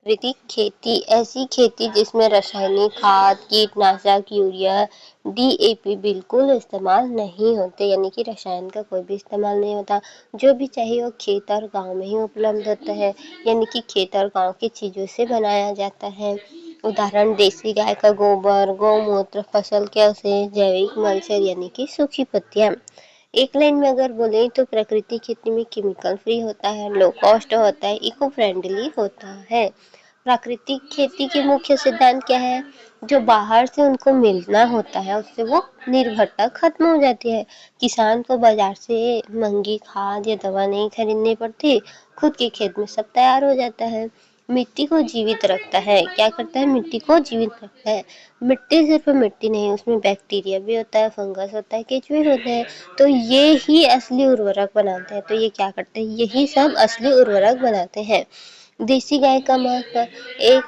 प्राकृतिक खेती ऐसी खेती जिसमें रासायनिक खाद, कीटनाशक, यूरिया, डीएपी बिल्कुल इस्तेमाल नहीं होते, यानी कि रसायन का कोई भी इस्तेमाल नहीं होता। जो भी चाहिए वो खेत और गाँव में ही उपलब्ध होता है, यानी कि खेत और गाँव की चीज़ों से बनाया जाता है। उदाहरण देसी गाय का गोबर, गौमूत्र, फसल के अवशेष, जैविक मल्च यानी कि सूखी पत्तियाँ। एक लाइन में अगर बोले तो प्राकृतिक खेती में केमिकल फ्री होता है, लो कॉस्ट होता है, इको फ्रेंडली होता है। प्राकृतिक खेती के मुख्य सिद्धांत क्या है? जो बाहर से उनको मिलना होता है उससे वो निर्भरता खत्म हो जाती है। किसान को बाजार से महंगी खाद या दवा नहीं खरीदनी पड़ती, खुद के खेत में सब तैयार हो जाता है। मिट्टी को जीवित रखता है। क्या करता है? मिट्टी को जीवित रखता है। मिट्टी सिर्फ मिट्टी नहीं, उसमें बैक्टीरिया भी होता है, फंगस होता है, केचुए होते हैं। तो ये ही असली उर्वरक बनाते हैं। तो ये क्या करते हैं? यही सब असली उर्वरक बनाते हैं। देसी गाय का महत्व एक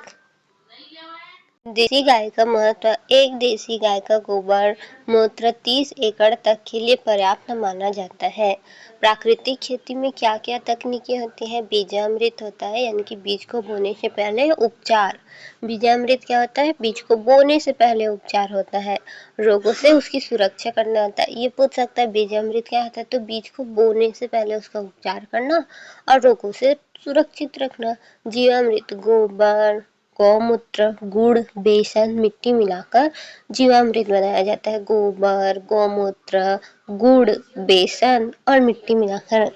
देसी गाय का महत्व एक देसी गाय का गोबर मूत्र 30 एकड़ तक के लिए पर्याप्त माना जाता है। प्राकृतिक खेती में क्या क्या तकनीकें होती हैं? बीजामृत होता है, यानी कि बीज को बोने से पहले उपचार। बीजामृत क्या होता है? बीज को बोने से पहले उपचार होता है। रोगों से उसकी सुरक्षा करना होता है। ये पूछ सकता है बीजामृत क्या होता है? तो बीज को बोने से पहले उसका उपचार करना और रोगों से सुरक्षित रखना। जीवामृत गोबर, गौमूत्र, गुड़, बेसन, मिट्टी मिलाकर जीवामृत बनाया जाता है। गोबर, गौमूत्र, गुड़, बेसन और मिट्टी मिलाकर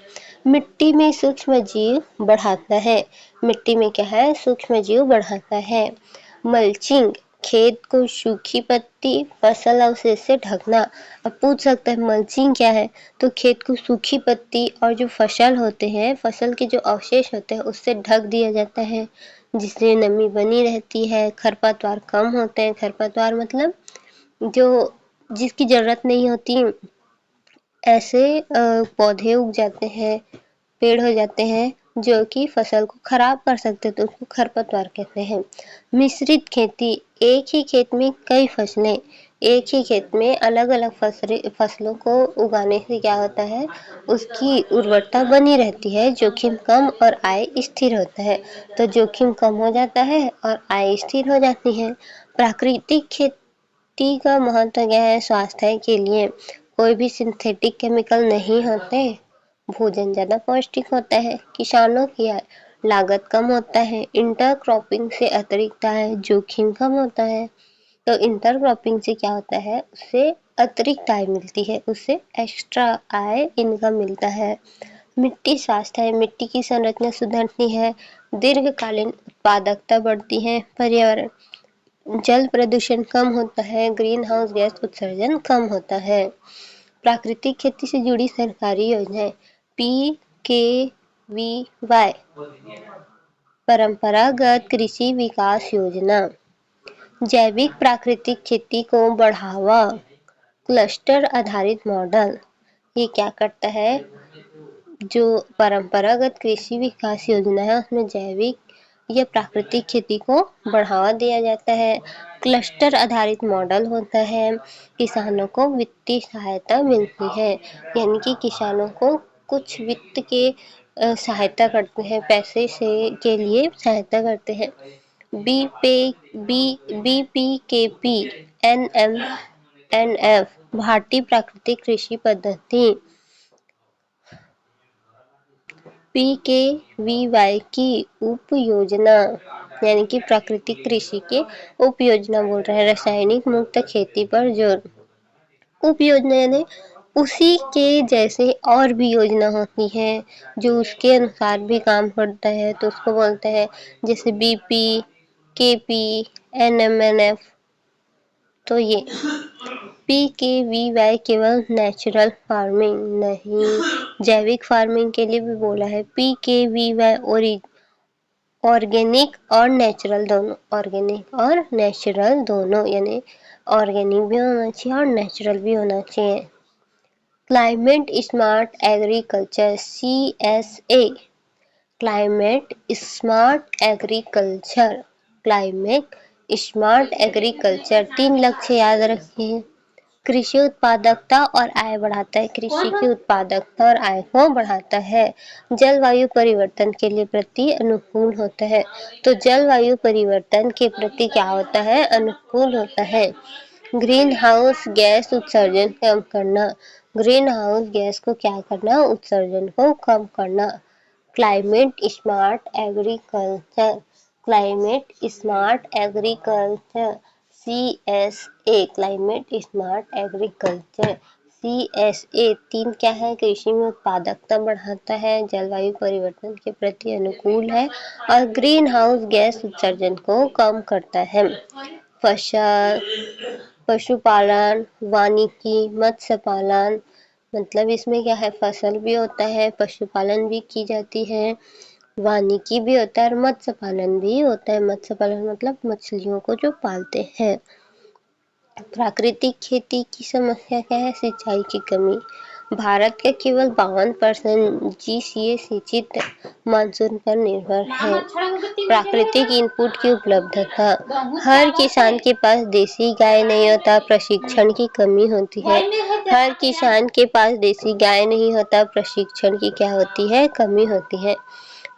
मिट्टी में सूक्ष्म जीव बढ़ाता है। मिट्टी में क्या है? सूक्ष्म जीव बढ़ाता है। मल्चिंग खेत को सूखी पत्ती, फसल अवशेष से ढकना। अब पूछ सकता है मल्चिंग क्या है? तो खेत को सूखी पत्ती और जो फसल होते हैं, फसल के जो अवशेष होते हैं उससे ढक दिया जाता है, जिससे नमी बनी रहती है, खरपतवार कम होते हैं। खरपतवार मतलब जो जिसकी जरूरत नहीं होती, ऐसे पौधे उग जाते हैं, पेड़ हो जाते हैं जो कि फसल को खराब कर सकते हैं, तो उसको खरपतवार कहते हैं। मिश्रित खेती एक ही खेत में कई फसलें, एक ही खेत में अलग अलग फसलों को उगाने से क्या होता है? उसकी उर्वरता बनी रहती है, जोखिम कम और आय स्थिर होता है। तो जोखिम कम हो जाता है और आय स्थिर हो जाती है। प्राकृतिक खेती का महत्व क्या है? स्वास्थ्य के लिए कोई भी सिंथेटिक केमिकल नहीं होते, भोजन ज़्यादा पौष्टिक होता है, किसानों की लागत कम होता है, इंटरक्रॉपिंग से अतिरिक्त आय, जोखिम कम होता है। तो इंटरक्रॉपिंग से क्या होता है? उससे अतिरिक्त आय मिलती है, उससे एक्स्ट्रा आय इनकम मिलता है। मिट्टी स्वास्थ्य है, मिट्टी की संरचना सुधरती है, दीर्घकालीन उत्पादकता बढ़ती है, पर्यावरण जल प्रदूषण कम होता है, ग्रीन हाउस गैस उत्सर्जन कम होता है। प्राकृतिक खेती से जुड़ी सरकारी योजनाएं PKVY परंपरागत कृषि विकास योजना, जैविक प्राकृतिक खेती को बढ़ावा, क्लस्टर आधारित मॉडल। ये क्या करता है? जो परंपरागत कृषि विकास योजना है उसमें जैविक या प्राकृतिक खेती को बढ़ावा दिया जाता है। क्लस्टर आधारित मॉडल होता है, किसानों को वित्तीय सहायता मिलती है, यानी कि किसानों को कुछ वित्त के सहायता करते हैं, पैसे से के लिए सहायता करते हैं। BPKP NMNF भारतीय प्राकृतिक कृषि पद्धति, PKVY की उप योजना, यानी कि प्राकृतिक कृषि के उप योजना बोल रहे हैं, रासायनिक मुक्त खेती पर जोर। उप योजना यानी उसी के जैसे और भी योजना होती है जो उसके अनुसार भी काम करता है, तो उसको बोलते हैं जैसे BPKP NMNF। तो ये PKVY केवल नेचुरल फार्मिंग नहीं, जैविक फार्मिंग के लिए भी बोला है। PKVY ऑर्गेनिक और नेचुरल दोनों, ऑर्गेनिक और नेचुरल दोनों, यानी ऑर्गेनिक भी होना चाहिए और नेचुरल भी होना चाहिए। Climate smart agriculture CSA, climate smart agriculture, climate smart agriculture 3 लक्ष्य याद रखिए। कृषि उत्पादकता और आय बढ़ाता है। कृषि की उत्पादकता और आय को बढ़ाता है। जलवायु परिवर्तन के लिए प्रति अनुकूल होता है। तो जलवायु परिवर्तन के प्रति क्या होता है? अनुकूल होता है। ग्रीन हाउस गैस उत्सर्जन कम करना। ग्रीन हाउस गैस को क्या करना? उत्सर्जन को कम करना। Climate smart agriculture. Climate smart agriculture CSA climate smart agriculture CSA 3 क्या है? कृषि में उत्पादकता बढ़ाता है, जलवायु परिवर्तन के प्रति अनुकूल है और ग्रीन हाउस गैस उत्सर्जन को कम करता है। फसल, पशुपालन, वानिकी, मत्स्य पालन, मतलब इसमें क्या है? फसल भी होता है, पशुपालन भी की जाती है, वानिकी भी होता है और मत्स्य पालन भी होता है। मत्स्य पालन मतलब मछलियों को जो पालते हैं। प्राकृतिक खेती की समस्या क्या है? सिंचाई की कमी। भारत का केवल 52% GCA सिंचित मानसून पर निर्भर है। प्राकृतिक इनपुट की उपलब्धता। हर किसान के पास देसी गाय नहीं होता, प्रशिक्षण की कमी होती है। हर किसान के पास देसी गाय नहीं होता, प्रशिक्षण की क्या होती है? कमी होती है।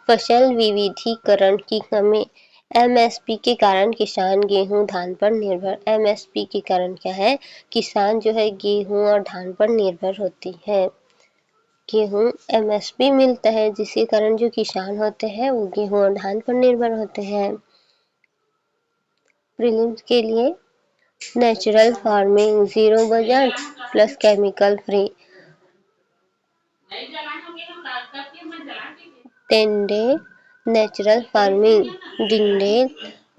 फसल विविधीकरण की कमी। MSP के कारण किसान गेहूं धान पर निर्भर। MSP के कारण क्या है? किसान जो है गेहूं और धान पर निर्भर होती है। गेहूं MSP मिलता है जिसके कारण जो किसान होते हैं वो गेहूं और धान पर निर्भर होते हैं। प्रीलिम्स के लिए natural farming 0 budget plus chemical free. टेंडे नेचुरल फार्मिंग, डिंडे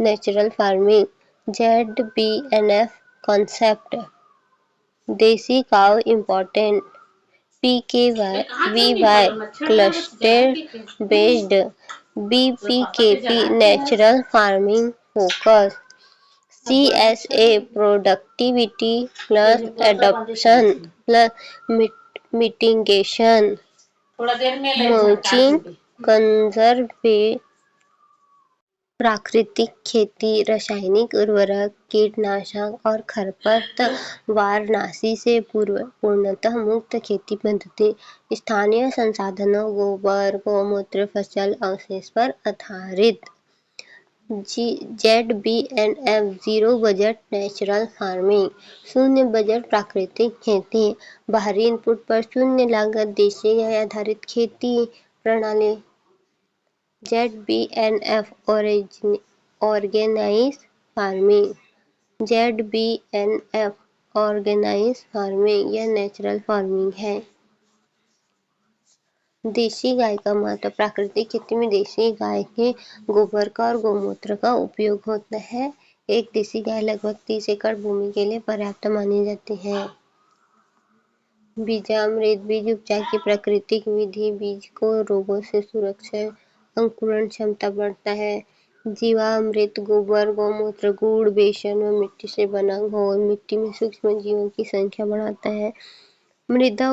natural farming, ZBNF concept, desi cow important, PKVY cluster based, BPKP natural farming focus, CSA productivity plus adoption plus mitigation, mulching conserve. प्राकृतिक खेती रासायनिक उर्वरक, कीटनाशक और खरपतवारनाशी से पूर्णतः मुक्त खेती पद्धति। स्थानीय संसाधनों गोबर, गौमूत्र, फसल अवशेष पर आधारित। ZBNF 0 बजट नेचुरल फार्मिंग, शून्य बजट प्राकृतिक खेती, बाहरी इनपुट पर शून्य लागत देशी गाय आधारित खेती प्रणाली। ZBNF organise farming, ZBNF organise farming यह नेचुरल फार्मिंग है। देशी गाय का महत्व। प्राकृतिक खेती में देशी गाय के गोबर का और गौमूत्र का उपयोग होता है। एक देशी गाय लगभग 30 एकड़ भूमि के लिए पर्याप्त मानी जाती है। बीजामृत बीज उपचार की प्राकृतिक विधि, बीज को रोगों से सुरक्षा, अंकुरण क्षमता बढ़ता है। जीवामृत गोबर, गौमूत्र, गुड़, बेसन व मिट्टी से बना घोल मिट्टी में सूक्ष्म जीवों की संख्या बढ़ाता है। मृदा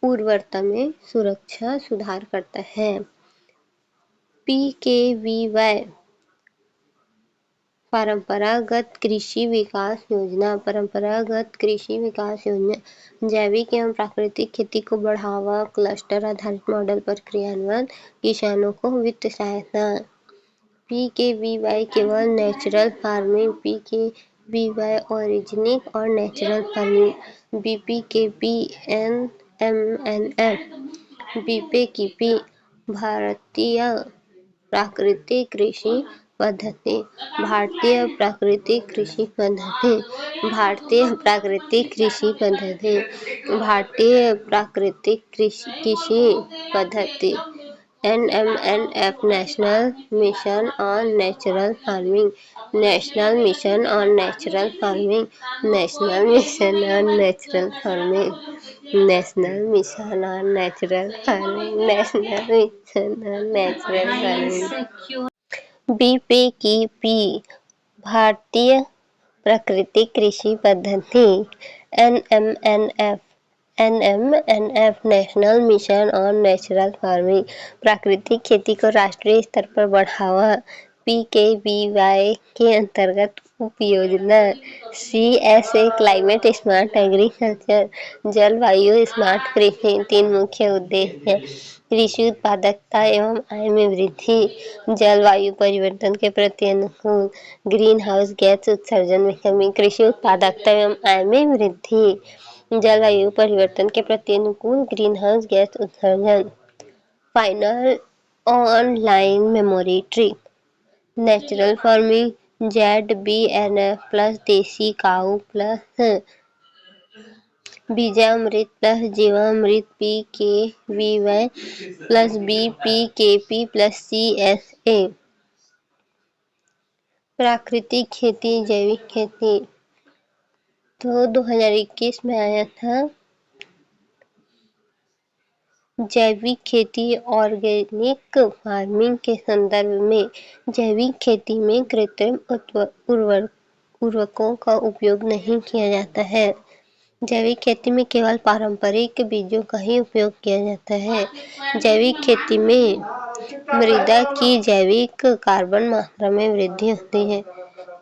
उर्वरता में सुरक्षा सुधार करता है। PKVY परंपरागत कृषि विकास योजना। परंपरागत कृषि विकास योजना जैविक एवं प्राकृतिक खेती को बढ़ावा, क्लस्टर आधारित मॉडल पर क्रियान्वयन, किसानों को वित्त सहायता। PKVY केवल नेचुरल फार्मिंग, PKVY ऑर्गेनिक और natural farming, BPKP NMNF, BPKP भारतीय प्राकृतिक कृषि पद्धति, भारतीय प्राकृतिक कृषि पद्धति, भारतीय प्राकृतिक कृषि पद्धति, भारतीय प्राकृतिक कृषि पद्धति। NMNF national mission on natural farming, national mission on natural farming, national mission on natural farming, national mission on natural farming, national mission on natural farming. BPKP भारतीय प्राकृतिक कृषि पद्धति। NMNF national mission on natural farming प्राकृतिक खेती को राष्ट्रीय स्तर पर बढ़ावा PKVY के अंतर्गत उपयोजना CSA क्लाइमेट स्मार्ट एग्रीकल्चर, जलवायु स्मार्ट कृषि 3 मुख्य उद्देश्य हैं। कृषि उत्पादकता एवं आय में वृद्धि, जलवायु परिवर्तन के प्रति अनुकूल, ग्रीन हाउस गैस उत्सर्जन में कमी, कृषि उत्पादकता एवं आय में वृद्धि, जलवायु परिवर्तन के प्रति अनुकूल, ग्रीन हाउस गैस उत्सर्जन। Final online memory trick, natural farming ZBNF plus देसी काऊ प्लस बीजामृत प्लस जीवामृत PKVY plus BPKP plus CSA। प्राकृतिक खेती, जैविक खेती तो 2021 में आया था। जैविक खेती ऑर्गेनिक फार्मिंग के संदर्भ में जैविक खेती में कृत्रिम उर्वरकों का उपयोग नहीं किया जाता है। जैविक खेती में केवल पारंपरिक बीजों का ही उपयोग किया जाता है। जैविक खेती में मृदा की जैविक कार्बन मात्रा में वृद्धि होती है।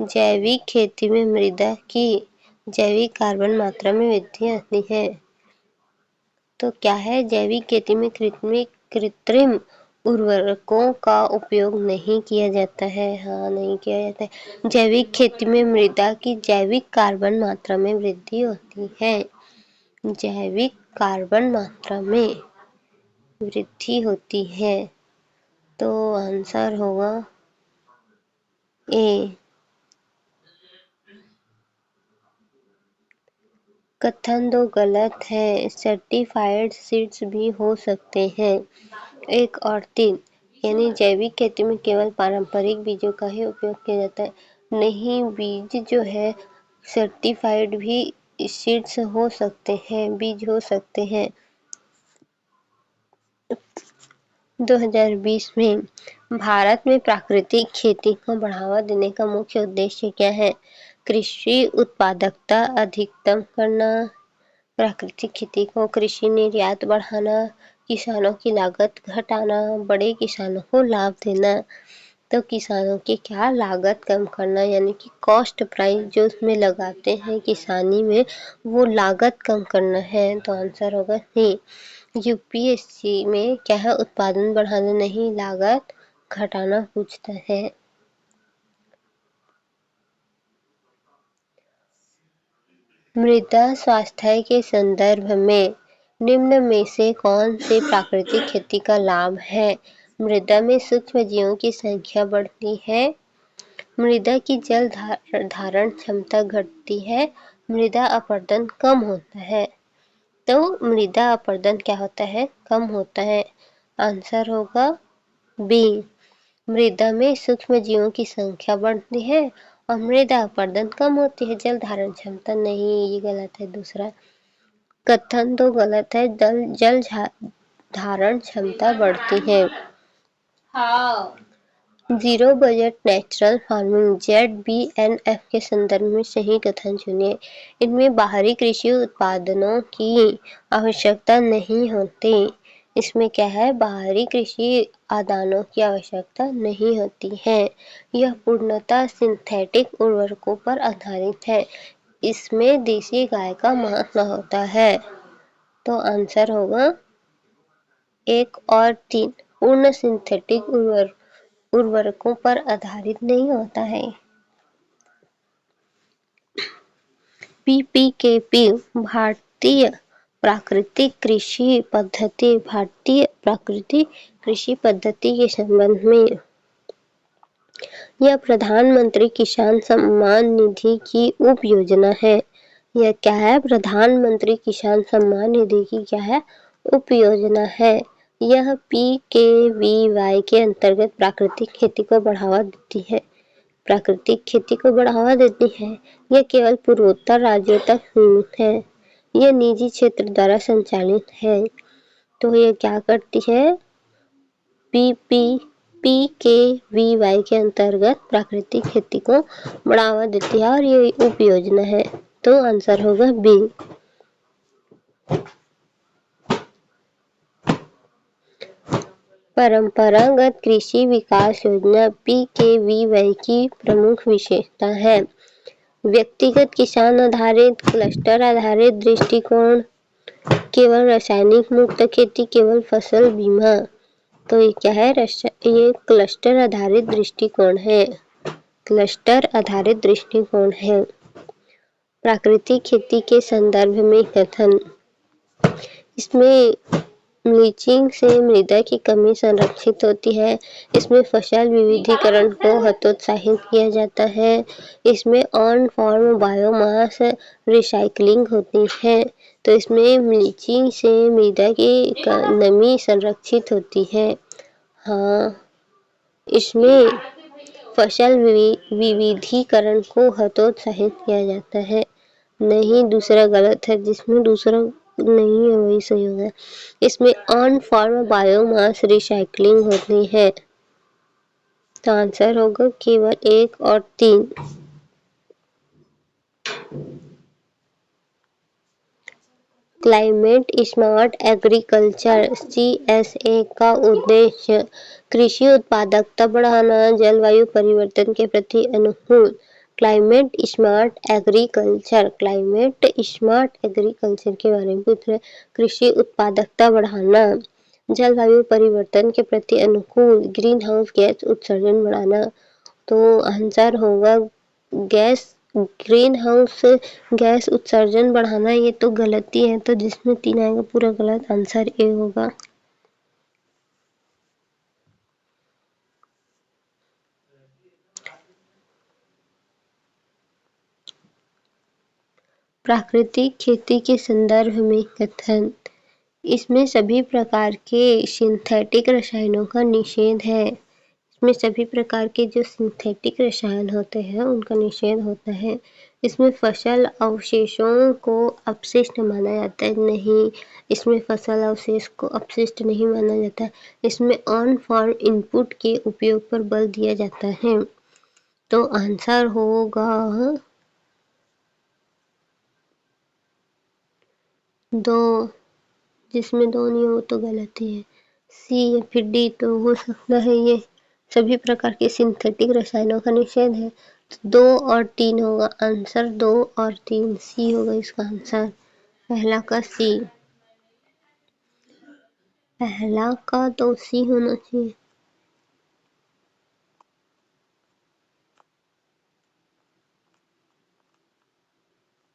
जैविक खेती में मृदा की जैविक कार्बन मात्रा में वृद्धि होती है। तो क्या है, जैविक खेती में कृत्रिम उर्वरकों का उपयोग नहीं किया जाता है। हाँ, नहीं किया जाता है। जैविक खेती में मृदा की जैविक कार्बन मात्रा में वृद्धि होती है। जैविक कार्बन मात्रा में वृद्धि होती है। तो आंसर होगा ए। कथन 2 गलत है। सर्टिफाइड सीड्स भी हो सकते हैं। 1 और 3, यानी जैविक खेती में केवल पारंपरिक बीजों का ही उपयोग किया जाता है। नहीं, बीज जो है सर्टिफाइड भी सीड्स हो सकते हैं, बीज हो सकते हैं। 2020 में भारत में प्राकृतिक खेती को बढ़ावा देने का मुख्य उद्देश्य क्या है? कृषि उत्पादकता अधिकतम करना, प्राकृतिक खेती को कृषि निर्यात बढ़ाना, किसानों की लागत घटाना, बड़े किसानों को लाभ देना। तो किसानों की क्या लागत कम करना, यानी कि कॉस्ट प्राइस जो उसमें लगाते हैं किसानी में, वो लागत कम करना है। तो आंसर होगा सी। यूपीएससी में क्या है, उत्पादन बढ़ाना नहीं, लागत घटाना पूछता है। मृदा स्वास्थ्य के संदर्भ में निम्न में से कौन से प्राकृतिक खेती का लाभ है? मृदा में सूक्ष्म जीवों की संख्या बढ़ती है, मृदा की जल धारण क्षमता घटती है, मृदा अपरदन कम होता है। तो मृदा अपरदन क्या होता है? कम होता है। आंसर होगा बी। मृदा में सूक्ष्म जीवों की संख्या बढ़ती है और मृदा अपरदन कम होती है, जल धारण क्षमता नहीं, ये गलत है। दूसरा कथन 2 गलत है। जल धारण क्षमता बढ़ती है। Zero budget natural farming ZBNF के संदर्भ में सही कथन चुनिए। इनमें बाहरी कृषि उत्पादनों की आवश्यकता नहीं होती। इसमें क्या है, बाहरी कृषि आदानों की आवश्यकता नहीं होती है। यह पूर्णतः सिंथेटिक उर्वरकों पर आधारित है। इसमें देसी गाय का मांस होता है। तो आंसर होगा 1 और 3। पूर्ण सिंथेटिक उर्वरकों पर आधारित नहीं होता है। PPKP भारतीय प्राकृतिक कृषि पद्धति, भारतीय प्राकृतिक कृषि पद्धति के संबंध में यह प्रधानमंत्री किसान सम्मान निधि की उप योजना है। यह क्या है? प्रधानमंत्री किसान सम्मान निधि की क्या है? उप योजना है। यह PKVY के अंतर्गत प्राकृतिक खेती को बढ़ावा देती है। प्राकृतिक खेती को बढ़ावा देती है। यह केवल पूर्वोत्तर राज्यों तक सीमित है। यह निजी क्षेत्र द्वारा संचालित है। तो ये क्या करती है? PKVY के अंतर्गत प्राकृतिक खेती को बढ़ावा देती है और ये उप योजना है। तो आंसर होगा बी। परंपरागत कृषि विकास योजना (PKVY) की प्रमुख विशेषता है व्यक्तिगत किसान आधारित, क्लस्टर आधारित दृष्टिकोण, केवल रासायनिक मुक्त खेती, केवल फसल बीमा। तो ये क्या है? ये क्लस्टर आधारित दृष्टिकोण है। क्लस्टर आधारित दृष्टिकोण है। प्राकृतिक खेती के संदर्भ में कथन। इसमें मल्चिंग से मृदा की कमी संरक्षित होती है। इसमें फसल विविधीकरण को हतोत्साहित किया जाता है। इसमें ऑन फार्म बायोमास रिसाइकलिंग होती है। तो इसमें मल्चिंग से मृदा की नमी संरक्षित होती है। हाँ, इसमें फसल विविधीकरण को हतोत्साहित किया जाता है। नहीं, दूसरा गलत है। जिसमें दूसरा नहीं है वही सही होगा। इसमें ऑन फार्म बायोमास रिसाइकलिंग होती है। तो आंसर होगा केवल 1 और 3। क्लाइमेट स्मार्ट एग्रीकल्चर (CSA) का उद्देश्य कृषि उत्पादकता बढ़ाना, जलवायु परिवर्तन के प्रति अनुकूल। क्लाइमेट स्मार्ट एग्रीकल्चर के बारे में पूछ रहे। कृषि उत्पादकता बढ़ाना, जलवायु परिवर्तन के प्रति अनुकूल, ग्रीन हाउस गैस उत्सर्जन बढ़ाना। तो आंसर होगा ग्रीन हाउस गैस उत्सर्जन बढ़ाना। ये तो गलती है, तो जिसमें 3 आएगा पूरा गलत। आंसर ए होगा। प्राकृतिक खेती के संदर्भ में कथन। इसमें सभी प्रकार के सिंथेटिक रसायनों का निषेध है। इसमें सभी प्रकार के जो सिंथेटिक रसायन होते हैं उनका निषेध होता है। इसमें फसल अवशेषों को अपशिष्ट माना जाता है। नहीं, इसमें फसल अवशेष को अपशिष्ट नहीं माना जाता। इसमें ऑन फार्म इनपुट के उपयोग पर बल दिया जाता है। तो आंसर होगा 2। जिसमें 2 नहीं हो तो गलत ही है। सी या फिर डी तो हो सकता है। ये सभी प्रकार के सिंथेटिक रसायनों का निषेध है। 2 और 3 होगा। आंसर 2 और 3 सी होगा इसका आंसर। पहला का सी। पहला का तो सी होना चाहिए।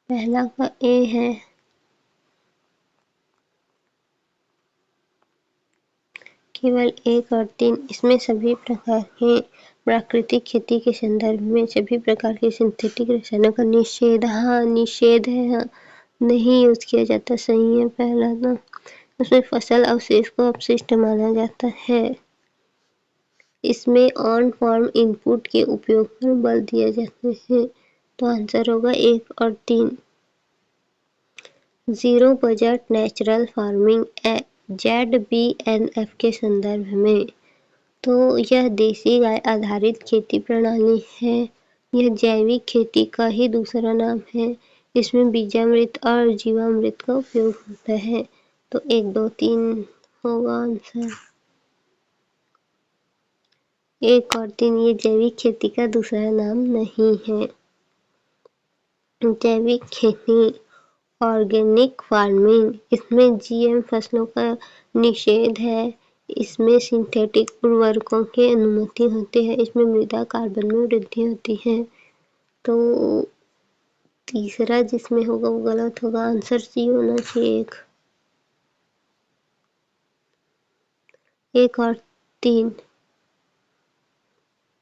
पहला का ए है। केवल 1 और 3। इसमें सभी प्रकार के प्राकृतिक खेती के संदर्भ में सभी प्रकार के सिंथेटिक रसायनों का निषेध। हाँ, निषेध है। हाँ, नहीं यूज किया जाता। सही है पहला। तो उसमें फसल अवशेष को अपशिष्ट माना जाता है। इसमें ऑन फार्म इनपुट के उपयोग पर बल दिया जाता है। तो आंसर होगा 1 और 3। Zero budget natural farming ZBNF के संदर्भ में। तो यह देसी गाय आधारित खेती प्रणाली है। यह जैविक खेती का ही दूसरा नाम है। इसमें बीजामृत और जीवामृत का उपयोग होता है। तो 1, 2, 3 होगा आंसर। 1 और 3 ये जैविक खेती का दूसरा नाम नहीं है। जैविक खेती, ऑर्गेनिक फार्मिंग, इसमें जीएम फसलों का निषेध है। इसमें सिंथेटिक उर्वरकों की अनुमति होती है। इसमें मृदा कार्बन में वृद्धि होती है। तो तीसरा जिसमें होगा वो गलत होगा। आंसर सी होना चाहिए। 1 और 3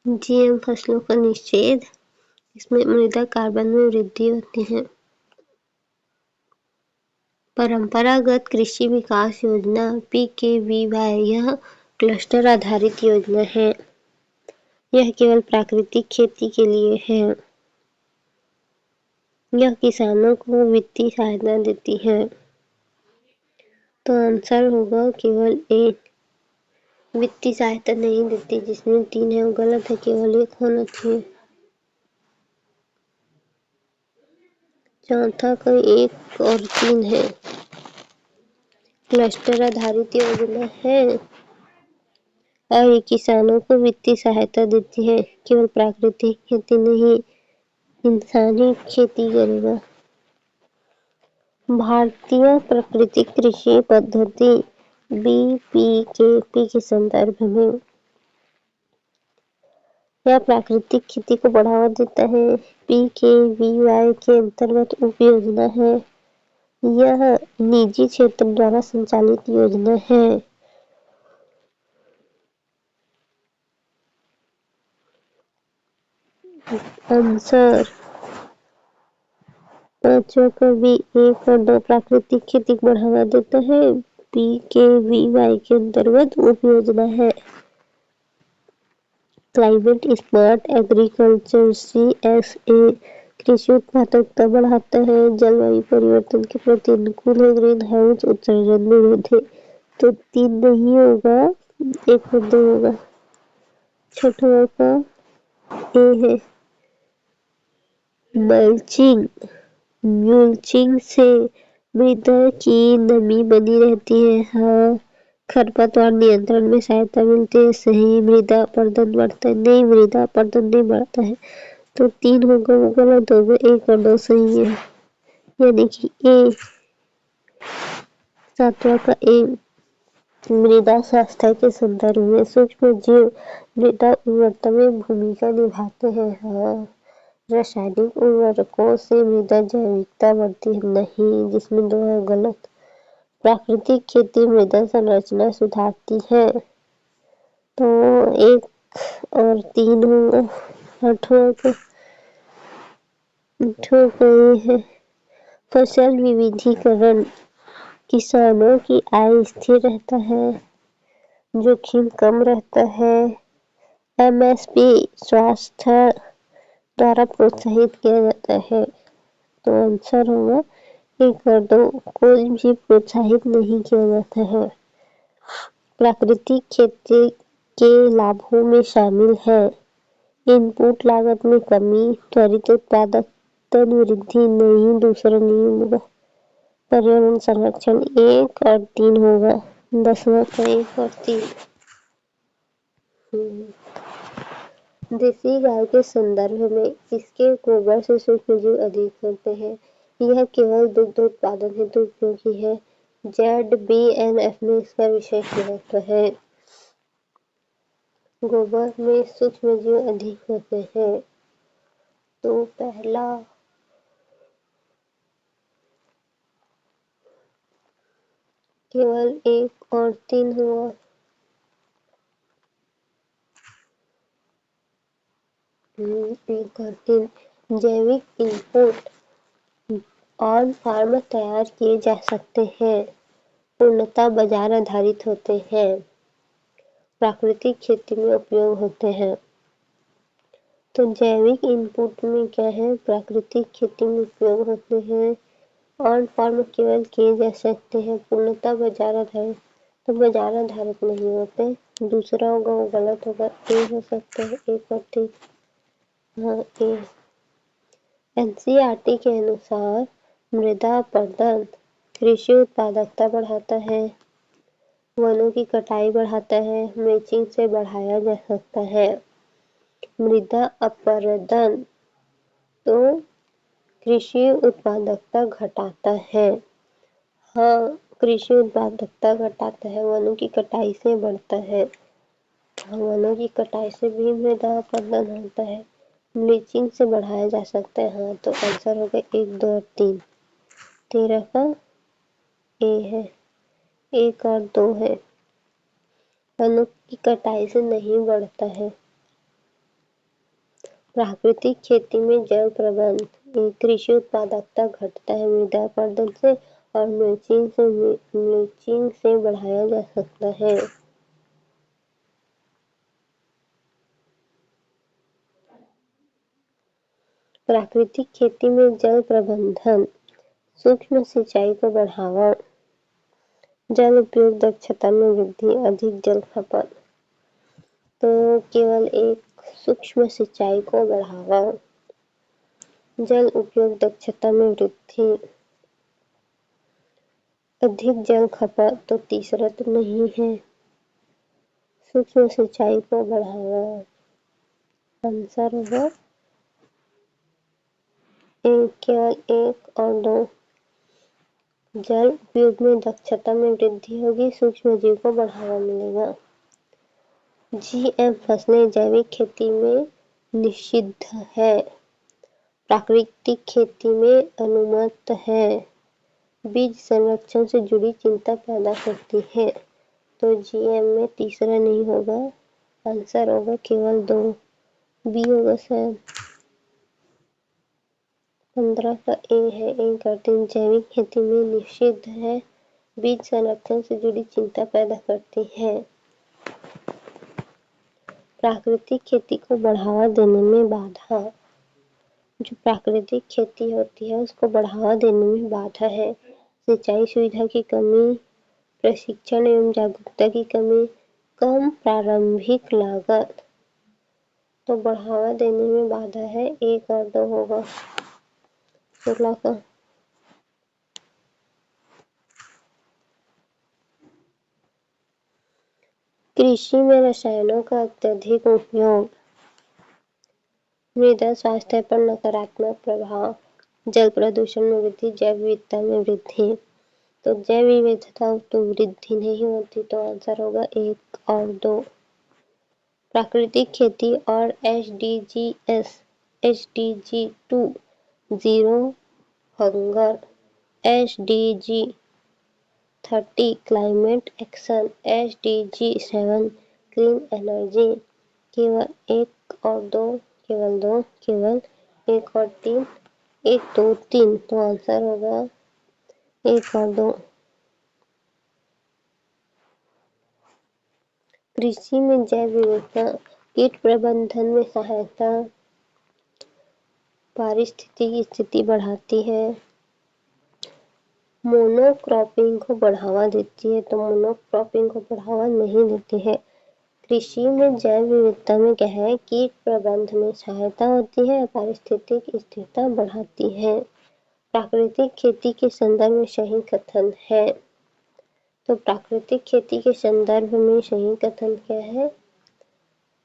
जीएम फसलों का निषेध। इसमें मृदा कार्बन में वृद्धि होती है। परंपरागत कृषि विकास योजना (PKVY) यह क्लस्टर आधारित योजना है। यह केवल प्राकृतिक खेती के लिए है। यह किसानों को वित्तीय सहायता देती है। तो आंसर होगा केवल 1। वित्तीय सहायता नहीं देती। जिसमें 3 है वो गलत है। केवल 1 होना चाहिए। चौथा का 1 और 3 है। क्लस्टर आधारित योजना है। और ये किसानों को वित्तीय सहायता देती है। केवल प्राकृतिक खेती नहीं, इंसानी खेती करेगा। भारतीय प्राकृतिक कृषि पद्धति BPKP के संदर्भ में यह प्राकृतिक खेती को बढ़ावा देता है। PKVY के अंतर्गत उप योजना है। यह निजी क्षेत्र द्वारा संचालित योजना है। आंसर पांचवा का भी 1 और 2 प्राकृतिक खेती को बढ़ावा देता है। PKVY के अंतर्गत उप योजना है। क्लाइमेट स्मार्ट एग्रीकल्चर CSA कृषि उत्पादकता बढ़ाता है। जलवायु परिवर्तन के प्रति अनुकूल है। ग्रीन हाउस उत्सर्जन में वृद्धि। तो 3 नहीं होगा, 1 और 2 होगा। छठवां का ए है मल्चिंग। म्यूल्चिंग से मृदा की नमी बनी रहती है। हाँ। खरपतवार नियंत्रण में सहायता मिलती है। सही। मृदा अपरदन बढ़ता है। नहीं, मृदा अपरदन नहीं बढ़ता है। तो 3 होगा, वो गलत होगा। 1 और 2 सही है, यानी कि ए। सातवां का ए मृदा स्वास्थ्य के संदर्भ में सूक्ष्म जीव मृदा उर्वरता में भूमिका निभाते हैं। हाँ। रासायनिक उर्वरकों से मृदा जैविकता बढ़ती है। नहीं, जिसमें 2 है गलत। प्राकृतिक खेती मृदा संरचना सुधारती है। तो 1 और 3 होगा। आठवां का ये है फसल विविधीकरण। किसानों की आय स्थिर रहता है, जोखिम कम रहता है। MSP स्वास्थ्य द्वारा प्रोत्साहित किया जाता है। तो आंसर होगा 1 और 2। कोई भी प्रोत्साहित नहीं किया जाता है। प्राकृतिक खेती के लाभों में शामिल है इनपुट लागत में कमी, त्वरित उत्पादकता वृद्धि। नहीं, दूसरा नहीं होगा। पर्यावरण संरक्षण 1 और 3 होगा। 10वां का 1 और 3। देसी गाय के संदर्भ में इसके गोबर से सूक्ष्मजीव अधिक होते हैं। यह केवल दुग्ध उत्पादन हेतु उपयोगी है। ZBNF में इसका विशेष महत्व है। गोबर में सूक्ष्मजीव अधिक होते हैं। तो पहला केवल 1 और 3 हुआ। एक और 3 जैविक इनपुट ऑन फार्म तैयार किए जा सकते हैं, पूर्णतः बाजार आधारित होते हैं, प्राकृतिक खेती में उपयोग होते हैं। तो जैविक इनपुट में क्या है, प्राकृतिक खेती में उपयोग होते हैं। ऑन फार्म केवल किए जा सकते हैं, पूर्णतः बाजार आधारित। तो बाजार आधारित नहीं होते। दूसरा होगा वो गलत होगा। ए हो सकता है, 1 और 3। हाँ, ए। NCERT के अनुसार मृदा अपरदन कृषि उत्पादकता बढ़ाता है, वनों की कटाई बढ़ाता है, मल्चिंग से बढ़ाया जा सकता है। मृदा अपरदन तो कृषि उत्पादकता घटाता है। हाँ, कृषि उत्पादकता घटाता है, वनों की कटाई से बढ़ता है। वनों की कटाई से भी मृदा अपरदन होता है, ब्लीचिंग से बढ़ाया जा सकता है। हाँ, तो आंसर हो गया 1, 2 और 3। 13 का ए है, 1 और 2 है। वनों की कटाई से नहीं बढ़ता है। प्राकृतिक खेती में जल प्रबंधन कृषि उत्पादकता घटता है मृदा अपरदन से, और मल्चिंग से बढ़ाया जा सकता है। प्राकृतिक खेती में जल प्रबंधन सूक्ष्म सिंचाई को बढ़ावा, जल उपयोग दक्षता में वृद्धि, अधिक जल खपत। तो केवल 1 सूक्ष्म सिंचाई को बढ़ावा, जल उपयोग दक्षता में वृद्धि, अधिक जल खपत। तो तीसरा तो नहीं है। सूक्ष्म सिंचाई को बढ़ावा। आंसर होगा केवल 1 और 2। जल उपयोग में दक्षता में वृद्धि होगी, सूक्ष्म जीव को बढ़ावा मिलेगा। जीएम फसलें जैविक खेती में निषिद्ध है, प्राकृतिक खेती में अनुमत है। बीज संरक्षण से जुड़ी चिंता पैदा करती है, तो जीएम में तीसरा नहीं होगा, आंसर होगा केवल 2, बी होगा शायद। 15 का ए है। ए करते हैं जैविक खेती में निषिद्ध है, बीज संरक्षण से जुड़ी चिंता पैदा करती है। प्राकृतिक खेती को बढ़ावा देने में बाधा। जो प्राकृतिक खेती होती है उसको बढ़ावा देने में बाधा है। सिंचाई सुविधा की कमी, प्रशिक्षण एवं जागरूकता की कमी, कम प्रारंभिक लागत। तो बढ़ावा देने में बाधा है, 1 और 2 होगा। 16 का कृषि में रसायनों का अत्यधिक उपयोग मृदा स्वास्थ्य पर नकारात्मक प्रभाव, जल प्रदूषण में वृद्धि, जैव विविधता में वृद्धि। तो जैव विविधता तो वृद्धि नहीं होती, तो आंसर होगा 1 और 2। प्राकृतिक खेती और SDG 2 zero hunger, SDG 30 climate action, SDG 7 clean energy. केवल 1 और 2, केवल 2, केवल 1 और 3, 1 2 3, तो आंसर होगा 1 और 2। कृषि में जैव विविधता, कीट प्रबंधन में सहायता, पारिस्थितिकी स्थिति बढ़ाती है, मोनोक्रॉपिंग को बढ़ावा देती है, तो मोनोक्रॉपिंग को बढ़ावा नहीं देती है। कृषि में जैव विविधता में क्या है, कीट प्रबंधन में सहायता होती है, पारिस्थितिक स्थिरता बढ़ाती है। प्राकृतिक खेती के संदर्भ में सही कथन है, तो प्राकृतिक खेती के संदर्भ में सही कथन क्या है,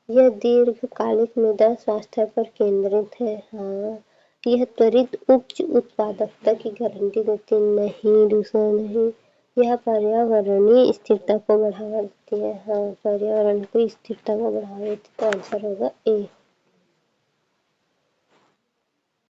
यह दीर्घकालिक मृदा स्वास्थ्य पर केंद्रित है। हाँ, यह त्वरित उच्च उत्पादकता की गारंटी देती नहीं, दूसरा नहीं। यह पर्यावरणीय स्थिरता को बढ़ावा देती है। हाँ, पर्यावरण की स्थिरता को बढ़ावा देती है, तो आंसर होगा ए।